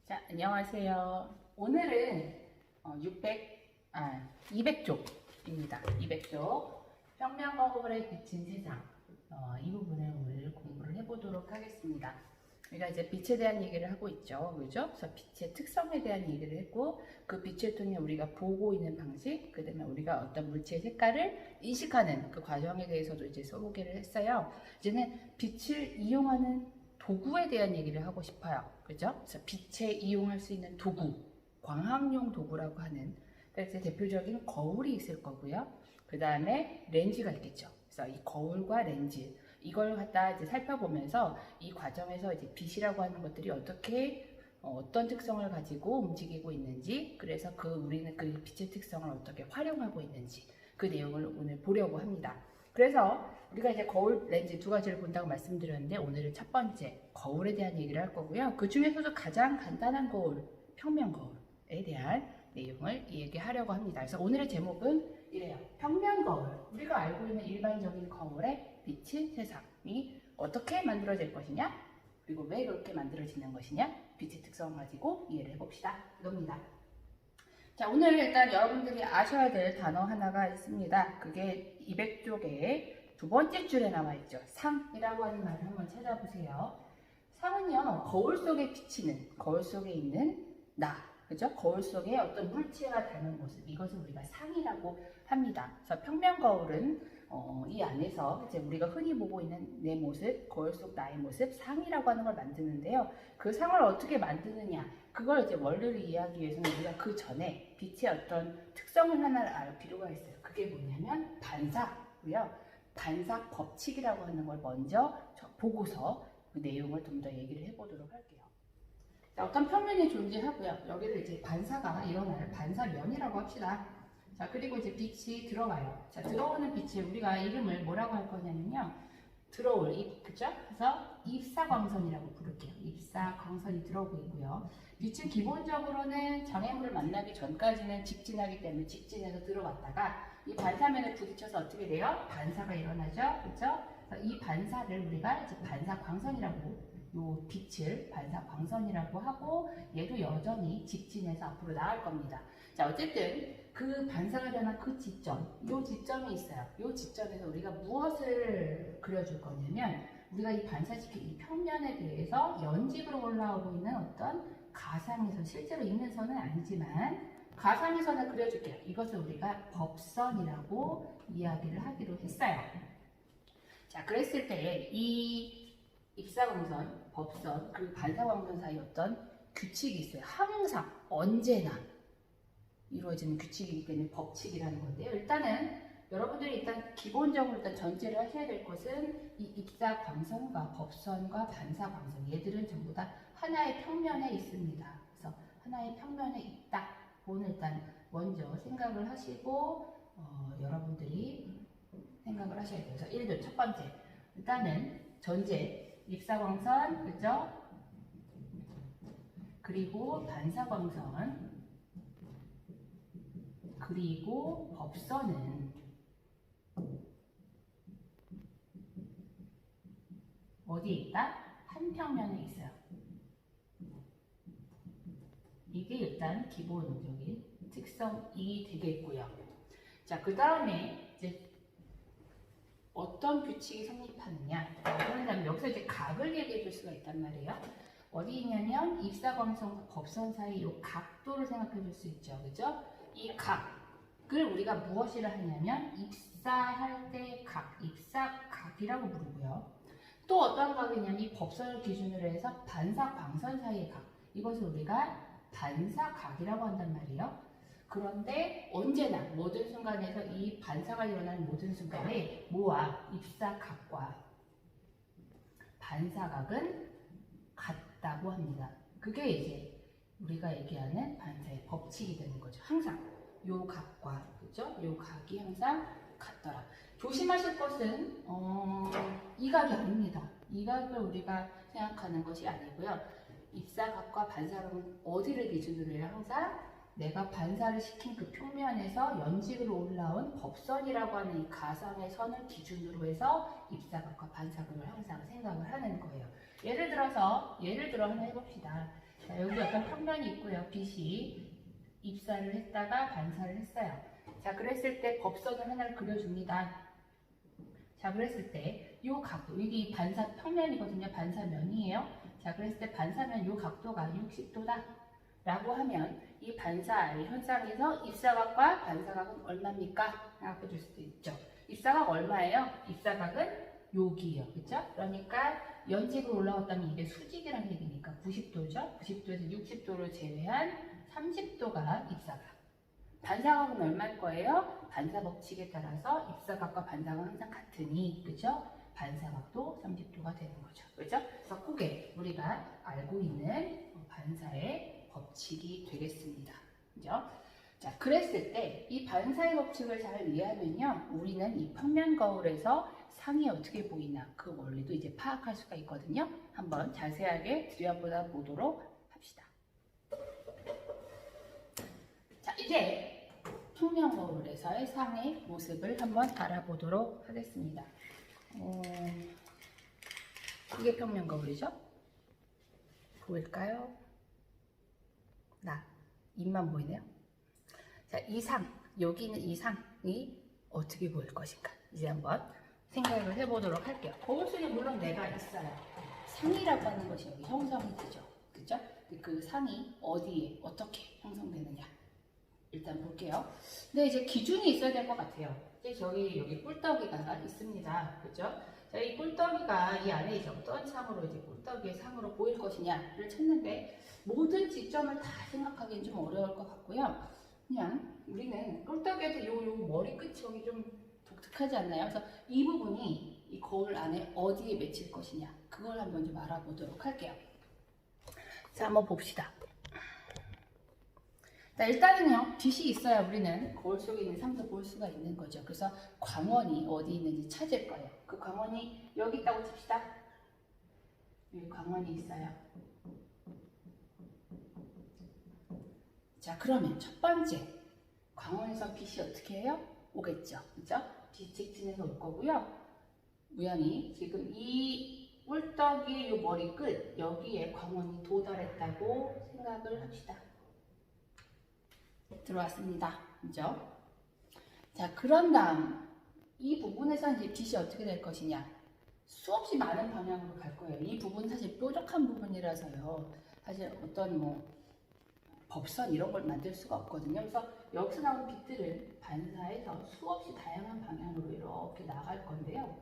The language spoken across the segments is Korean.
자, 안녕하세요. 오늘은 200쪽입니다. 200쪽 평면거울에 비친 세상 이 부분을 오늘 공부를 해보도록 하겠습니다. 우리가 이제 빛에 대한 얘기를 하고 있죠. 그죠? 그래서 빛의 특성에 대한 얘기를 했고 그 빛을 통해 우리가 보고 있는 방식, 그 다음에 우리가 어떤 물체의 색깔을 인식하는 그 과정에 대해서도 이제 소개를 했어요. 이제는 빛을 이용하는 도구에 대한 얘기를 하고 싶어요. 그죠? 그래서 빛에 이용할 수 있는 도구, 광학용 도구라고 하는, 그래서 대표적인 거울이 있을 거고요. 그 다음에 렌즈가 있겠죠. 그래서 이 거울과 렌즈, 이걸 갖다 이제 살펴보면서 이 과정에서 이제 빛이라고 하는 것들이 어떤 특성을 가지고 움직이고 있는지, 그래서 우리는 그 빛의 특성을 어떻게 활용하고 있는지, 그 내용을 오늘 보려고 합니다. 그래서 우리가 이제 거울, 렌즈 두 가지를 본다고 말씀드렸는데 오늘은 첫 번째 거울에 대한 얘기를 할 거고요. 그 중에서도 가장 간단한 거울, 평면 거울에 대한 내용을 얘기하려고 합니다. 그래서 오늘의 제목은 이래요. 평면 거울. 우리가 알고 있는 일반적인 거울에 비친 세상이 어떻게 만들어질 것이냐? 그리고 왜 그렇게 만들어지는 것이냐? 빛의 특성을 가지고 이해를 해봅시다. 이겁니다. 자, 오늘 일단 여러분들이 아셔야 될 단어 하나가 있습니다. 그게 200쪽에 두 번째 줄에 나와 있죠. 상이라고 하는 말을 한번 찾아보세요. 상은요, 거울 속에 비치는, 거울 속에 있는 나, 그죠? 거울 속에 어떤 물체가 되는 모습, 이것을 우리가 상이라고 합니다. 그래서 평면 거울은 이 안에서 이제 우리가 흔히 보고 있는 내 모습, 거울 속 나의 모습, 상이라고 하는 걸 만드는데요. 그 상을 어떻게 만드느냐, 그걸 이제 원리를 이해하기 위해서는 우리가 그 전에 빛의 어떤 특성을 하나를 알 필요가 있어요. 그게 뭐냐면 반사고요. 반사 법칙이라고 하는 걸 먼저 보고서 그 내용을 좀 더 얘기를 해보도록 할게요. 자, 어떤 평면이 존재하고요. 여기를 이제 반사가 일어날 반사면이라고 합시다. 자, 그리고 이제 빛이 들어와요. 자, 들어오는 빛을 우리가 이름을 뭐라고 할 거냐면요. 들어올 그죠? 그래서 입사광선이라고 부를게요. 입사광선이 들어오고 있고요. 빛은 기본적으로는 장애물을 만나기 전까지는 직진하기 때문에 직진해서 들어왔다가 이 반사면에 부딪혀서 어떻게 돼요? 반사가 일어나죠. 그죠? 그래서 이 반사를 우리가 이제 반사광선이라고, 요 빛을 반사광선이라고 하고, 얘도 여전히 직진해서 앞으로 나갈 겁니다. 자, 어쨌든 그 반사가 일어난 그 지점, 요 지점이 있어요. 요 지점에서 우리가 무엇을 그려줄 거냐면, 우리가 이 반사시킨 이 평면에 대해서 연직으로 올라오고 있는 어떤 가상의 선, 실제로 있는 선은 아니지만 가상의 선을 그려줄게요. 이것을 우리가 법선이라고 이야기를 하기로 했어요. 자, 그랬을 때 이 입사광선, 법선, 그리고 반사광선 사이 어떤 규칙이 있어요. 항상, 언제나 이루어지는 규칙이기 때문에 법칙이라는 건데요. 일단은 여러분들이 일단 기본적으로 일단 전제를 하셔야 될 것은 이 입사광선과 법선과 반사광선, 얘들은 전부 다 하나의 평면에 있습니다. 그래서 하나의 평면에 있다. 그건 일단 먼저 생각을 하시고 여러분들이 생각을 하셔야 돼요. 그래서 1번 첫 번째, 일단은 전제, 입사광선, 그죠? 그리고 반사광선, 그리고 법선은 어디에 있다? 한 평면에 있어요. 이게 일단 기본적인 특성이 되겠고요. 자, 그 다음에 이제 어떤 규칙이 성립하느냐. 그런다면 여기서 이제 각을 얘기해 줄 수가 있단 말이에요. 어디 있냐면 입사광선과 법선 사이 이 각도를 생각해 줄 수 있죠. 그죠? 이 각을 우리가 무엇이라 하냐면 입사할 때 각, 입사각이라고 부르고요. 또 어떤 각이냐면 이 법선을 기준으로 해서 반사광선 사이의 각, 이것을 우리가 반사각이라고 한단 말이에요. 그런데 언제나 모든 순간에서 이 반사가 일어나는 모든 순간에 뭐와 입사각과 반사각은 같다고 합니다. 그게 이제 우리가 얘기하는 반사의 법칙이 되는 거죠. 항상 요 각과, 그죠? 요 각이 항상 같더라. 조심하실 것은 이 각이 아닙니다. 이 각을 우리가 생각하는 것이 아니고요. 입사각과 반사각은 어디를 기준으로 해요? 항상 내가 반사를 시킨 그 평면에서 연직으로 올라온 법선이라고 하는 이 가상의 선을 기준으로 해서 입사각과 반사각을 항상 생각을 하는 거예요. 예를 들어 하나 해봅시다. 자, 여기 어떤 평면이 있고요. 빛이 입사를 했다가 반사를 했어요. 자, 그랬을 때 법선을 하나를 그려줍니다. 자, 그랬을 때 이 각도, 이게 반사 평면이거든요. 반사면이에요. 자, 그랬을 때 반사면 이 각도가 60도다 라고 하면 이 반사 현상에서 입사각과 반사각은 얼마입니까? 라고 줄 수도 있죠. 입사각 얼마예요? 입사각은 여기예요. 그렇죠? 그러니까 연직으로 올라왔다면 이게 수직이라는 얘기니까 90도죠. 90도에서 60도를 제외한 30도가 입사각. 반사각은 얼마일 거예요? 반사 법칙에 따라서 입사각과 반사각은 항상 같으니, 그죠? 반사각도 30도가 되는 거죠. 그죠? 그래서 그게 우리가 알고 있는 반사의 법칙이 되겠습니다. 그죠? 자, 그랬을 때 이 반사의 법칙을 잘 이해하면요, 우리는 이 평면 거울에서 상이 어떻게 보이나 그 원리도 이제 파악할 수가 있거든요. 한번 자세하게 들여다보다 보도록 합시다. 자, 이제 평면 거울에서의 상의 모습을 한번 알아보도록 하겠습니다. 이게 평면 거울이죠? 보일까요? 입만 보이네요. 자, 이 상, 여기 있는 이 상이 어떻게 보일 것인가 이제 한번 생각을 해보도록 할게요. 거울 속에 물론 내가 있어요. 상이라고 하는 것이 여기 형성이 되죠. 그죠? 그 상이 어디에 어떻게 형성되느냐 일단 볼게요. 근데 이제 기준이 있어야 될 것 같아요. 이제 여기 꿀떡이가 있습니다. 그죠? 자, 이 꿀떡이가 이 안에 이제 어떤 상으로 이제 꿀떡이의 상으로 보일 것이냐를 찾는데 모든 지점을 다 생각하기엔 좀 어려울 것 같고요. 그냥 우리는 꿀떡이한테 요 머리 끝이 여기 좀 독특하지 않나요? 그래서 이 부분이 이 거울 안에 어디에 맺힐 것이냐 그걸 한번 좀 알아보도록 할게요. 자, 한번 봅시다. 자, 일단은요, 빛이 있어야 우리는 거울 속에 있는 상도 볼 수가 있는 거죠. 그래서 광원이 어디 있는지 찾을 거예요. 그 광원이 여기 있다고 칩시다. 여기 광원이 있어요. 자, 그러면 첫 번째 광원에서 빛이 어떻게 해요? 오겠죠. 그죠? 빛이 직진해서 올 거고요. 우연히 지금 이 꿀떡이의 이 머리 끝 여기에 광원이 도달했다고 생각을 합시다. 들어왔습니다. 그죠? 자, 그런 다음 이 부분에서 이제 빛이 어떻게 될 것이냐? 수없이 많은 방향으로 갈 거예요. 이 부분 사실 뾰족한 부분이라서요. 사실 어떤 법선 이런 걸 만들 수가 없거든요. 그래서 여기서 나온 빛들은 반사해서 수없이 다양한 방향으로 이렇게 나갈 건데요.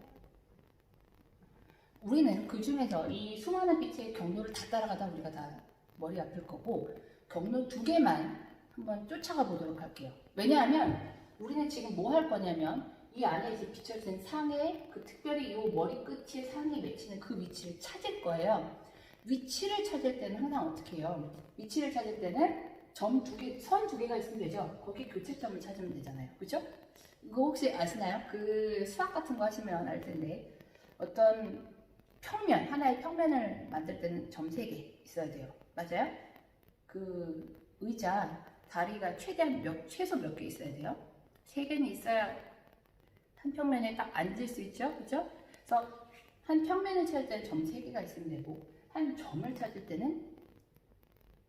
우리는 그 중에서 이 수많은 빛의 경로를 다 따라가다 우리가 다 머리 아플 거고 경로 2개만 한번 쫓아가 보도록 할게요. 왜냐하면 우리는 지금 뭐 할 거냐면 이 안에 이제 비춰진 상에 특별히 이 머리 끝에 상에 맺히는 그 위치를 찾을 거예요. 위치를 찾을 때는 항상 어떻게 해요? 위치를 찾을 때는 점 2개, 선 2개가 있으면 되죠. 거기 교차점을 찾으면 되잖아요. 그죠? 이거 혹시 아시나요? 그 수학 같은 거 하시면 알 텐데 어떤 평면, 하나의 평면을 만들 때는 점 3개 있어야 돼요. 맞아요? 그 의자 다리가 최소 몇 개 있어야 돼요? 3개는 있어야 한 평면에 딱 앉을 수 있죠? 그죠? 그래서 한 평면을 찾을 때는 점 3개가 있으면 되고 한 점을 찾을 때는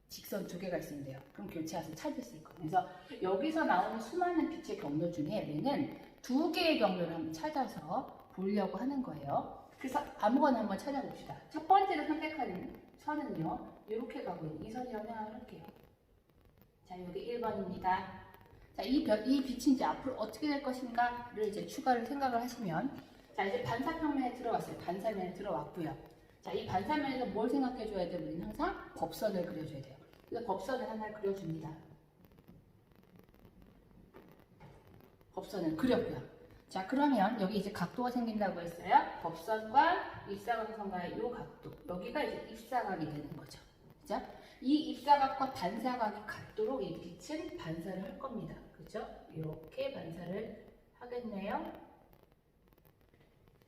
직선 2개가 있으면 돼요. 그럼 교차해서 찾을 수 있거든요. 그래서 여기서 나오는 수많은 빛의 경로 중에 우리는 2개의 경로를 한번 찾아서 보려고 하는 거예요. 그래서 아무거나 한번 찾아봅시다. 첫 번째로 선택하는 선은요. 이렇게 가고 있는 이 선이라고 생각할게요. 자, 여기 1번입니다. 자, 이 빛이 이제 앞으로 어떻게 될 것인가를 이제 추가를 생각을 하시면 자, 이제 반사평면에 들어왔어요. 반사면에 들어왔고요. 자, 이 반사면에서 뭘 생각해 줘야 돼요? 우리는 항상 법선을 그려줘야 돼요. 그래서 법선을 하나 그려줍니다. 법선을 그렸고요. 자, 그러면 여기 이제 각도가 생긴다고 했어요. 법선과 입사각선과의 이 각도. 여기가 이제 입사각이 되는 거죠. 그죠? 이 입사각과 반사각이 같도록 이 빛은 반사를 할 겁니다. 그죠? 이렇게 반사를 하겠네요.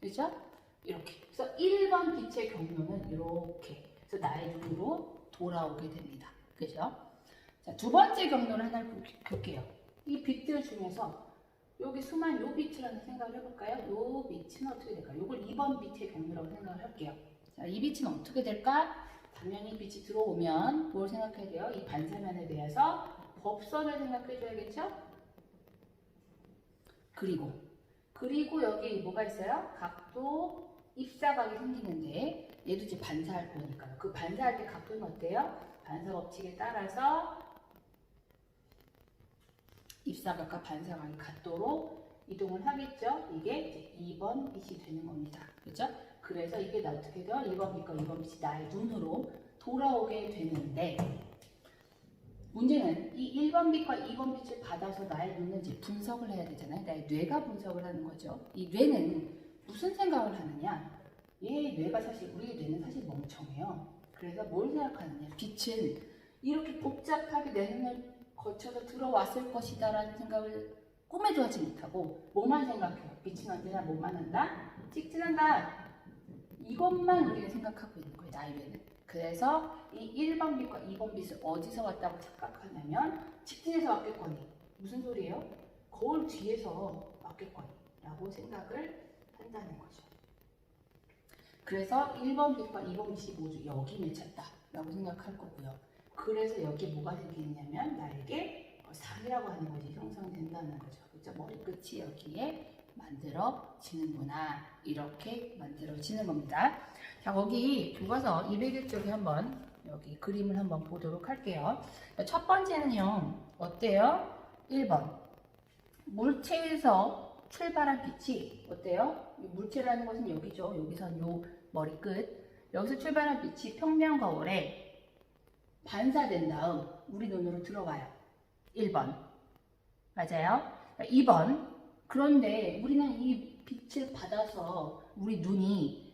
그죠? 이렇게. 그래서 1번 빛의 경로는 이렇게. 그래서 나의 눈으로 돌아오게 됩니다. 그죠? 자, 두 번째 경로를 하나 볼게요. 이 빛들 중에서 여기 수만 요 빛을 하나 생각을 해볼까요? 요 빛은 어떻게 될까요? 요걸 2번 빛의 경로라고 생각을 할게요. 자, 이 빛은 어떻게 될까? 당연히 빛이 들어오면 뭘 생각해야 돼요? 이 반사면에 대해서 법선을 생각해 줘야겠죠? 그리고 여기 뭐가 있어요? 각도 입사각이 생기는데 얘도 이제 반사할 거니까요. 그 반사할 때 각도는 어때요? 반사 법칙에 따라서 입사각과 반사각이 각도로 이동을 하겠죠? 이게 이제 2번 빛이 되는 겁니다. 그죠? 그래서 이게 어떻게 돼요? 1번 빛과 2번 빛이 나의 눈으로 돌아오게 되는데 문제는 이 1번 빛과 2번 빛을 받아서 나의 눈은 이제 분석을 해야 되잖아요. 나의 뇌가 분석을 하는 거죠. 이 뇌는 무슨 생각을 하느냐? 얘 뇌가 사실 우리 뇌는 사실 멍청해요. 그래서 뭘 생각하느냐? 빛은 이렇게 복잡하게 내 눈을 거쳐서 들어왔을 것이다 라는 생각을 꿈에도 하지 못하고 뭐만 생각해요? 빛은 언제나 뭐만 한다? 직진한다. 이것만 우리가 생각하고 있는 거예요. 나의 뇌는. 그래서 이 1번 빛과 2번 빛을 어디서 왔다고 착각하냐면 직진해서 왔겠거니. 무슨 소리예요? 거울 뒤에서 왔겠거니 라고 생각을 한다는 거죠. 그래서 1번 빛과 2번 빛이 모두 여기 맺혔다 라고 생각할 거고요. 그래서 여기에 뭐가 생기냐면 나에게 상이라고 하는 것이 형성된다는 거죠. 그렇죠? 머리끝이 여기에 만들어지는구나. 이렇게 만들어지는 겁니다. 자, 거기 교과서 201쪽에 한번 여기 그림을 한번 보도록 할게요. 첫 번째는요. 어때요? 1번. 물체에서 출발한 빛이 어때요? 물체라는 것은 여기죠. 여기선 요 머리끝. 여기서 출발한 빛이 평면 거울에 반사된 다음 우리 눈으로 들어와요. 1번. 맞아요? 2번. 그런데 우리는 이 빛을 받아서 우리 눈이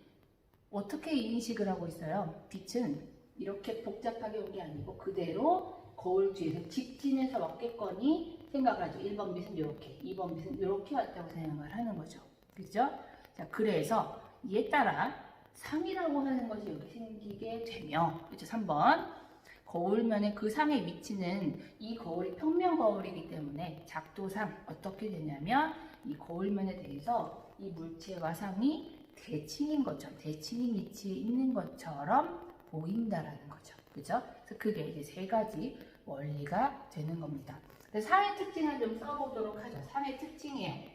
어떻게 인식을 하고 있어요? 빛은 이렇게 복잡하게 온 게 아니고 그대로 거울 뒤에서 직진해서 왔겠거니 생각을 하죠. 1번 빛은 이렇게, 2번 빛은 이렇게 왔다고 생각을 하는 거죠. 그죠? 자, 그래서 이에 따라 상이라고 하는 것이 여기 생기게 되며, 그렇죠? 3번. 거울면에 그 상의 위치는 이 거울이 평면 거울이기 때문에 작도상 어떻게 되냐면 이 거울면에 대해서 이 물체와 상이 대칭인 것처럼 대칭인 위치에 있는 것처럼 보인다라는 거죠. 그죠? 그래서 그게 이제 세 가지 원리가 되는 겁니다. 상의 특징을 좀 써보도록 하죠. 상의 특징이에요.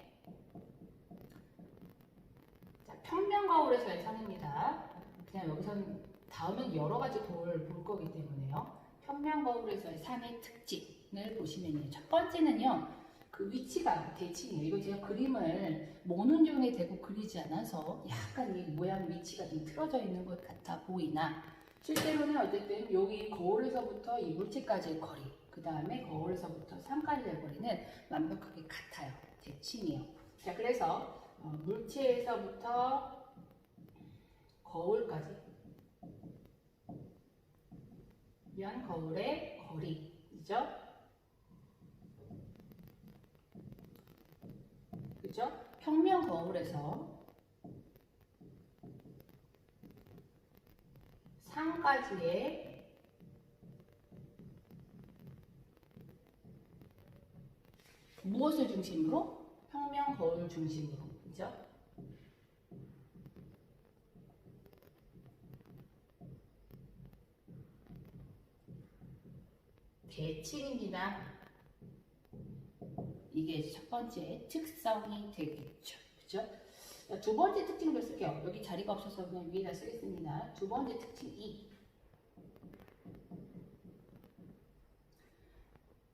자, 평면 거울에서의 상입니다. 그냥 여기서는 다음엔 여러 가지 거울을 볼 거기 때문에요. 평면 거울에서의 상의 특징을 보시면요. 첫 번째는요. 그 위치가 대칭이에요. 이거 제가 그림을 모눈종에 대고 그리지 않아서 약간 이 모양 위치가 좀 틀어져 있는 것 같아 보이나 실제로는 어쨌든 여기 거울에서부터 이 물체까지의 거리 그 다음에 거울에서부터 상까지의 거리는 완벽하게 같아요. 대칭이에요. 자, 그래서 물체에서부터 거울까지 면 거울의 거리이죠. 그죠? 평면 거울에서 상까지의 무엇을 중심으로? 평면 거울 중심으로. 그죠? 대칭입니다. 이게 첫 번째 특성이 되겠죠. 그죠? 두 번째 특징도 쓸게요. 여기 자리가 없어서 그냥 위에다 쓰겠습니다. 두 번째 특징 2.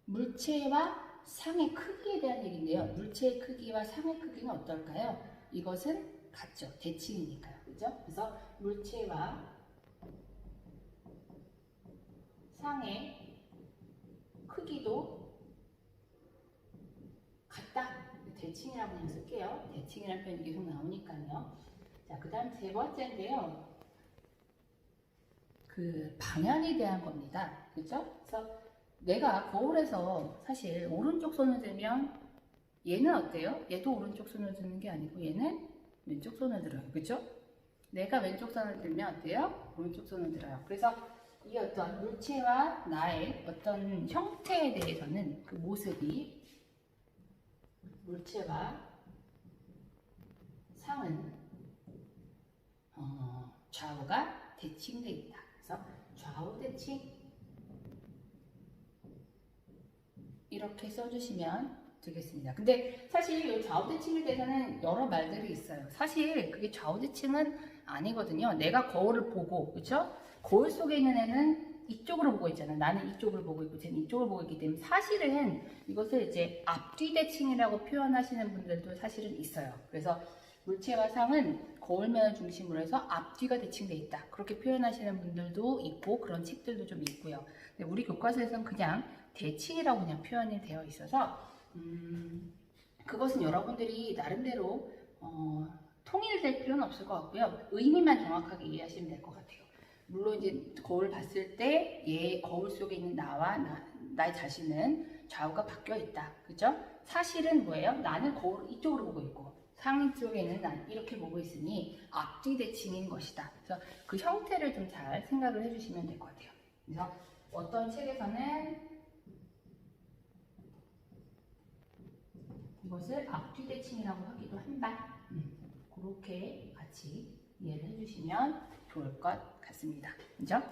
물체와 상의 크기에 대한 얘기인데요. 물체의 크기와 상의 크기는 어떨까요? 이것은 같죠. 대칭이니까요. 그죠? 그래서 물체와 상의 크기도 같다. 대칭이라고 그냥 쓸게요. 대칭이라는 표현이 계속 나오니까요. 자, 그 다음 세 번째인데요. 그 방향에 대한 겁니다. 그죠? 그래서 내가 거울에서 사실 오른쪽 손을 들면 얘는 어때요? 얘도 오른쪽 손을 드는 게 아니고 얘는 왼쪽 손을 들어요. 그죠? 내가 왼쪽 손을 들면 어때요? 오른쪽 손을 들어요. 그래서 이 어떤 물체와 나의 어떤 형태에 대해서는 그 모습이 물체와 상은 좌우가 대칭되어 있다. 그래서 좌우 대칭 이렇게 써주시면 되겠습니다. 근데 사실 이 좌우 대칭에 대해서는 여러 말들이 있어요. 사실 그게 좌우 대칭은 아니거든요. 내가 거울을 보고, 그렇죠? 거울 속에 있는 애는 이쪽으로 보고 있잖아요. 나는 이쪽을 보고 있고 쟤는 이쪽을 보고 있기 때문에 사실은 이것을 이제 앞뒤 대칭이라고 표현하시는 분들도 사실은 있어요. 그래서 물체와 상은 거울면을 중심으로 해서 앞뒤가 대칭되어 있다. 그렇게 표현하시는 분들도 있고 그런 책들도 좀 있고요. 근데 우리 교과서에서는 그냥 대칭이라고 그냥 표현이 되어 있어서 그것은 여러분들이 나름대로 통일될 필요는 없을 것 같고요. 의미만 정확하게 이해하시면 될 것 같아요. 물론 이제 거울 봤을 때 얘 거울 속에 있는 나와 나의 자신은 좌우가 바뀌어 있다. 그죠? 사실은 뭐예요? 나는 거울 이쪽으로 보고 있고 상인 쪽에 있는 난 이렇게 보고 있으니 앞뒤 대칭인 것이다. 그래서 그 형태를 좀 잘 생각을 해주시면 될 것 같아요. 그래서 어떤 책에서는 이것을 앞뒤 대칭이라고 하기도 한다. 그렇게 같이 이해를 해주시면 좋을 것 같습니다. 그죠?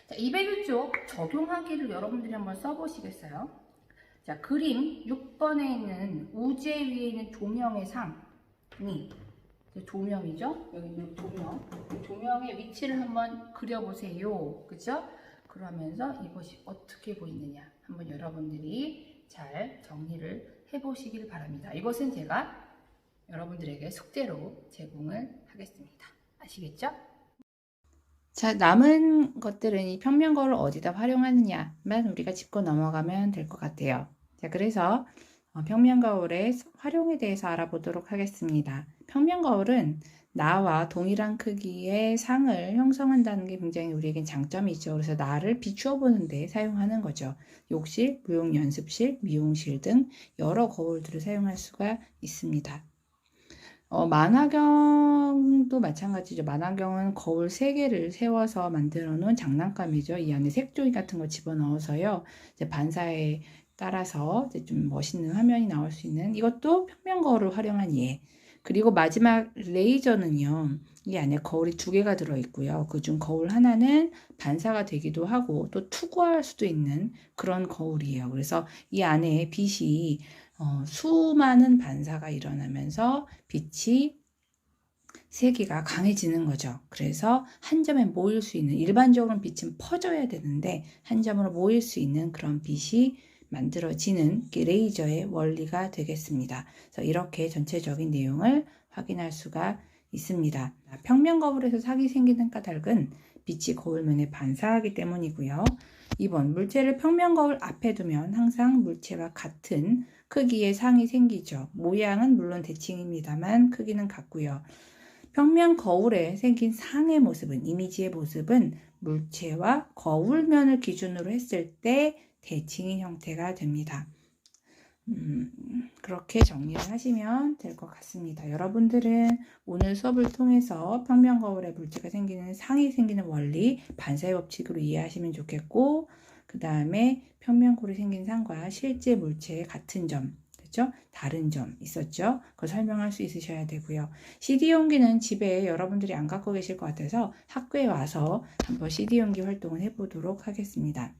자, 201쪽 적용하기를 여러분들이 한번 써보시겠어요? 자, 그림 6번에 있는 우제 위에 있는 조명의 상이 조명이죠? 여기 조명. 조명의 위치를 한번 그려보세요. 그죠? 그러면서 이것이 어떻게 보이느냐 한번 여러분들이 잘 정리를 해보시길 바랍니다. 이것은 제가 여러분들에게 숙제로 제공을 하겠습니다. 아시겠죠? 자, 남은 것들은 이 평면거울을 어디다 활용하느냐만 우리가 짚고 넘어가면 될 것 같아요. 자, 그래서 평면거울의 활용에 대해서 알아보도록 하겠습니다. 평면거울은 나와 동일한 크기의 상을 형성한다는 게 굉장히 우리에겐 장점이죠. 그래서 나를 비추어 보는 데 사용하는 거죠. 욕실, 무용 연습실, 미용실 등 여러 거울들을 사용할 수가 있습니다. 만화경도 마찬가지죠. 만화경은 거울 3개를 세워서 만들어 놓은 장난감이죠. 이 안에 색종이 같은 거 집어넣어서요. 이제 반사에 따라서 이제 좀 멋있는 화면이 나올 수 있는 이것도 평면 거울을 활용한 예. 그리고 마지막 레이저는요. 이 안에 거울이 2개가 들어있고요. 그중 거울 하나는 반사가 되기도 하고 또 투과할 수도 있는 그런 거울이에요. 그래서 이 안에 빛이 수많은 반사가 일어나면서 빛이 세기가 강해지는 거죠. 그래서 한 점에 모일 수 있는, 일반적으로는 빛은 퍼져야 되는데 한 점으로 모일 수 있는 그런 빛이 만들어지는 레이저의 원리가 되겠습니다. 그래서 이렇게 전체적인 내용을 확인할 수가 있습니다. 평면 거울에서 색이 생기는 까닭은 빛이 거울면에 반사하기 때문이고요. 2번, 물체를 평면 거울 앞에 두면 항상 물체와 같은 크기의 상이 생기죠. 모양은 물론 대칭입니다만 크기는 같고요. 평면 거울에 생긴 상의 모습은, 이미지의 모습은 물체와 거울면을 기준으로 했을 때 대칭인 형태가 됩니다. 그렇게 정리를 하시면 될 것 같습니다. 여러분들은 오늘 수업을 통해서 평면 거울에 물체가 생기는 상이 생기는 원리, 반사의 법칙으로 이해하시면 좋겠고, 그 다음에 평면 거울에 생긴 상과 실제 물체의 같은 점, 그렇죠? 다른 점 있었죠? 그걸 설명할 수 있으셔야 되고요. CD 용기는 집에 여러분들이 안 갖고 계실 것 같아서 학교에 와서 한번 CD 용기 활동을 해보도록 하겠습니다.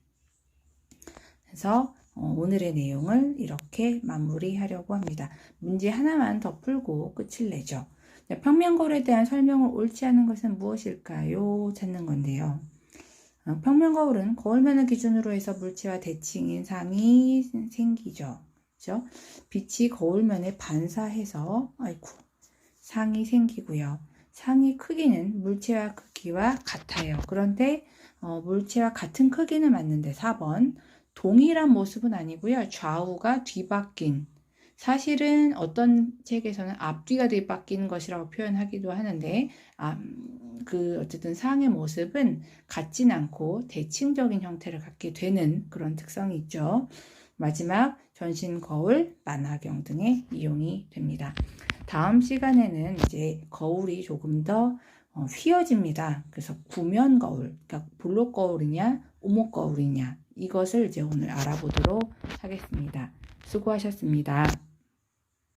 그래서 오늘의 내용을 이렇게 마무리하려고 합니다. 문제 하나만 더 풀고 끝을 내죠. 평면 거울에 대한 설명을 옳지 않은 것은 무엇일까요? 찾는 건데요. 평면 거울은 거울면을 기준으로 해서 물체와 대칭인 상이 생기죠. 그렇죠? 빛이 거울면에 반사해서 상이 생기고요. 상의 크기는 물체와 크기와 같아요. 그런데 물체와 같은 크기는 맞는데 4번 동일한 모습은 아니고요. 좌우가 뒤바뀐, 사실은 어떤 책에서는 앞뒤가 뒤바뀌는 것이라고 표현하기도 하는데 어쨌든 상의 모습은 같진 않고 대칭적인 형태를 갖게 되는 그런 특성이 있죠. 마지막 전신 거울, 만화경 등에 이용이 됩니다. 다음 시간에는 이제 거울이 조금 더 휘어집니다. 그래서 구면 거울, 그러니까 볼록 거울이냐 오목 거울이냐 이것을 이제 오늘 알아보도록 하겠습니다. 수고하셨습니다.